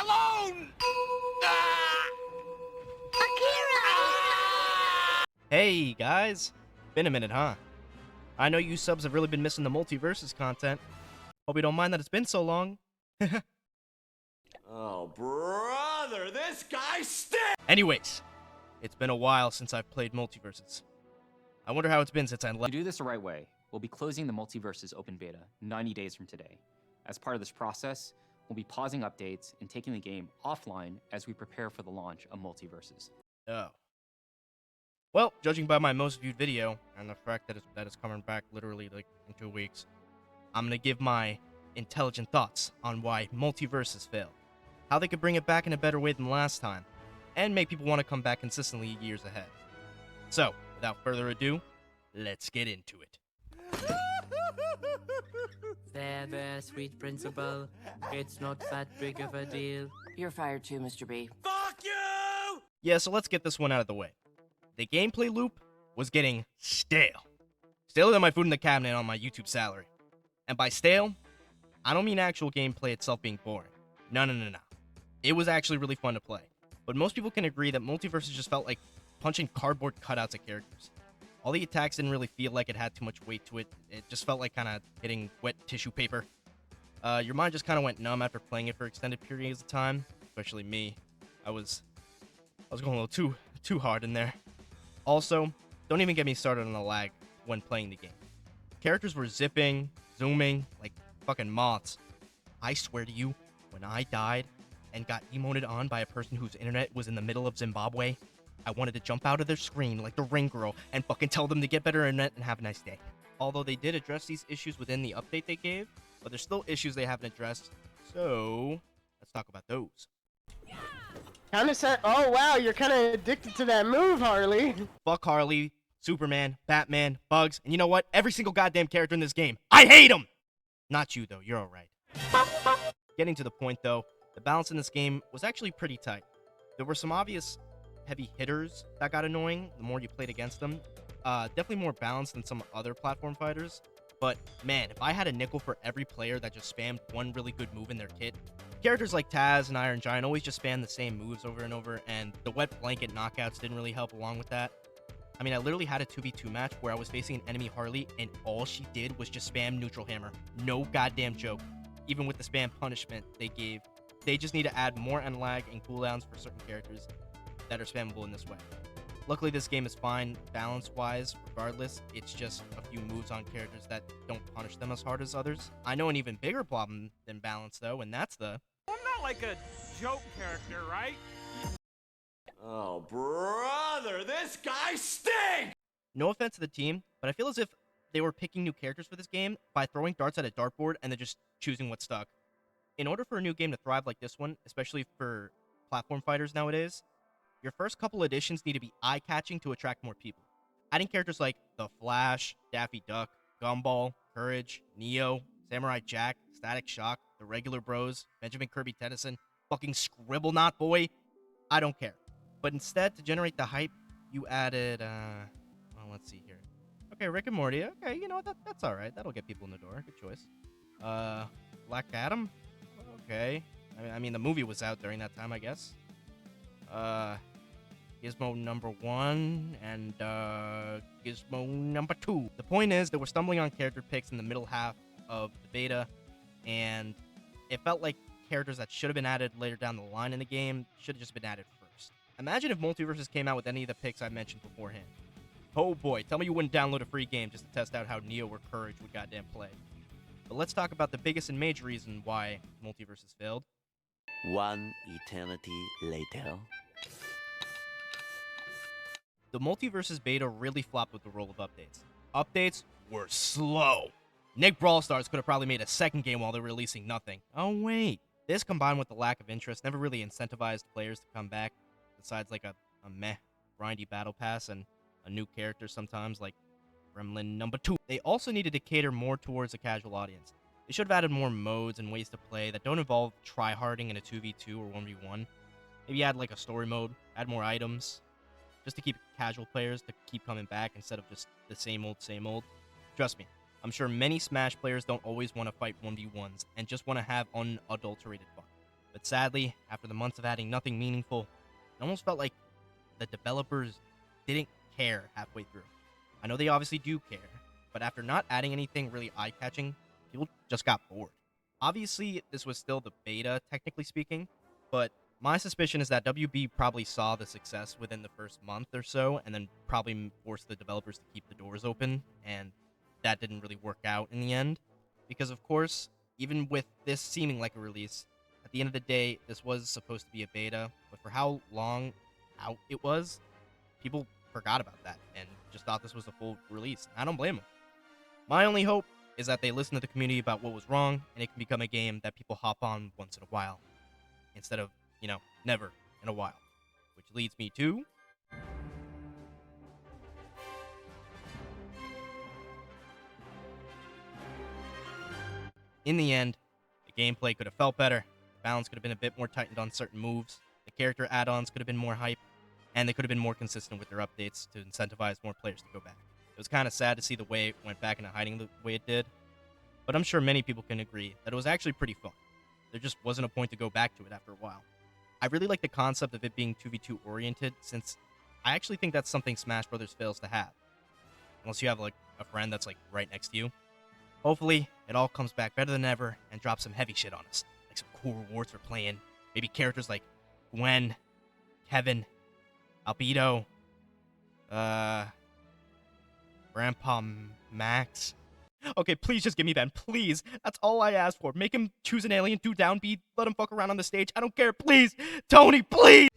alone! Ah! Akira! Hey guys, been a minute, huh? I know you subs have really been missing the Multiversus content. Hope you don't mind that it's been so long. Oh, brother, this guy stinks! Anyways, it's been a while since I've played Multiversus. I wonder how it's been since I To left. do this the right way, we'll be closing the Multiversus open beta 90 days from today. As part of this process, we'll be pausing updates and taking the game offline as we prepare for the launch of Multiversus. Oh. Well, judging by my most viewed video, and the fact that it's coming back literally like in 2 weeks, I'm gonna give my intelligent thoughts on why Multiversus failed, how they could bring it back in a better way than last time, and make people want to come back consistently years ahead. So, without further ado, let's get into it. There, sweet principal. It's not that big of a deal. You're fired too, Mr. B. Fuck you! Yeah, so let's get this one out of the way. The gameplay loop was getting stale. Staler than my food in the cabinet on my YouTube salary. And by stale, I don't mean actual gameplay itself being boring. No. It was actually really fun to play. But most people can agree that Multiversus just felt like punching cardboard cutouts at characters. All the attacks didn't really feel like it had too much weight to it. It just felt like kind of hitting wet tissue paper. Your mind just kind of went numb after playing it for extended periods of time. Especially me. I was going a little too hard in there. Also, don't even get me started on the lag when playing the game. Characters were zipping, zooming, like fucking moths. I swear to you, when I died and got emoted on by a person whose internet was in the middle of Zimbabwe, I wanted to jump out of their screen like the ring girl and fucking tell them to get better internet and have a nice day. Although they did address these issues within the update they gave, but there's still issues they haven't addressed, so let's talk about those. Kinda said, oh wow, you're kinda addicted to that move, Harley. Fuck Harley, Superman, Batman, Bugs, and you know what? Every single goddamn character in this game. I hate them! Not you, though. You're alright. Getting to the point, though, the balance in this game was actually pretty tight. There were some obvious heavy hitters that got annoying the more you played against them. Definitely more balanced than some other platform fighters. But, man, if I had a nickel for every player that just spammed one really good move in their kit, characters like Taz and Iron Giant always just spam the same moves over and over, and the wet blanket knockouts didn't really help along with that. I mean, I literally had a 2v2 match where I was facing an enemy Harley, and all she did was just spam neutral hammer. No goddamn joke. Even with the spam punishment they gave, they just need to add more unlag and cooldowns for certain characters that are spammable in this way. Luckily, this game is fine balance-wise. Regardless, it's just a few moves on characters that don't punish them as hard as others. I know an even bigger problem than balance, though, and that's the... I'm not like a joke character, right? Oh, brother, this guy stinks! No offense to the team, but I feel as if they were picking new characters for this game by throwing darts at a dartboard and then just choosing what stuck. In order for a new game to thrive like this one, especially for platform fighters nowadays, your first couple additions need to be eye-catching to attract more people. Adding characters like The Flash, Daffy Duck, Gumball, Courage, Neo, Samurai Jack, Static Shock, The Regular Bros, Benjamin Kirby Tennyson, fucking Scribblenaught Boy, I don't care. But instead, to generate the hype, you added, well, let's see here. Okay, Rick and Morty, okay, you know what, that's alright, that'll get people in the door, good choice. Black Adam? Okay. I mean, the movie was out during that time, I guess. Gizmo number 1 and Gizmo number 2. The point is that we're stumbling on character picks in the middle half of the beta, and it felt like characters that should have been added later down the line in the game should have just been added first. Imagine if Multiversus came out with any of the picks I mentioned beforehand. Oh boy, tell me you wouldn't download a free game just to test out how Neo or Courage would goddamn play. But let's talk about the biggest and major reason why Multiversus failed. One eternity later. The Multiversus beta really flopped with the roll of updates. Updates were slow. Nick Brawl Stars could have probably made a second game while they were releasing nothing. Oh wait. This combined with the lack of interest never really incentivized players to come back, besides like a meh, grindy battle pass and a new character sometimes like Gremlin number 2. They also needed to cater more towards a casual audience. They should have added more modes and ways to play that don't involve tryharding in a 2v2 or 1v1. Maybe add like a story mode, add more items, just to keep casual players to keep coming back instead of just the same old, same old. Trust me, I'm sure many Smash players don't always want to fight 1v1s and just want to have unadulterated fun. But sadly, after the months of adding nothing meaningful, it almost felt like the developers didn't care halfway through. I know they obviously do care, but after not adding anything really eye-catching, people just got bored. Obviously, this was still the beta, technically speaking, but my suspicion is that WB probably saw the success within the first month or so, and then probably forced the developers to keep the doors open, and that didn't really work out in the end. Because, of course, even with this seeming like a release, at the end of the day, this was supposed to be a beta, but for how long out it was, people forgot about that and just thought this was a full release. I don't blame them. My only hope is that they listen to the community about what was wrong, and it can become a game that people hop on once in a while, instead of, never in a while. Which leads me to... In the end, the gameplay could have felt better, the balance could have been a bit more tightened on certain moves, the character add-ons could have been more hype, and they could have been more consistent with their updates to incentivize more players to go back. It was kind of sad to see the way it went back into hiding the way it did, but I'm sure many people can agree that it was actually pretty fun. There just wasn't a point to go back to it after a while. I really like the concept of it being 2v2 oriented, since I actually think that's something Smash Brothers fails to have. Unless you have, a friend that's, right next to you. Hopefully, it all comes back better than ever and drops some heavy shit on us. Like some cool rewards for playing. Maybe characters like Gwen, Kevin, Albedo, Grandpa Max. Okay, please just give me Ben, please. That's all I asked for. Make him choose an alien, do down B, let him fuck around on the stage. I don't care, please. Tony, please!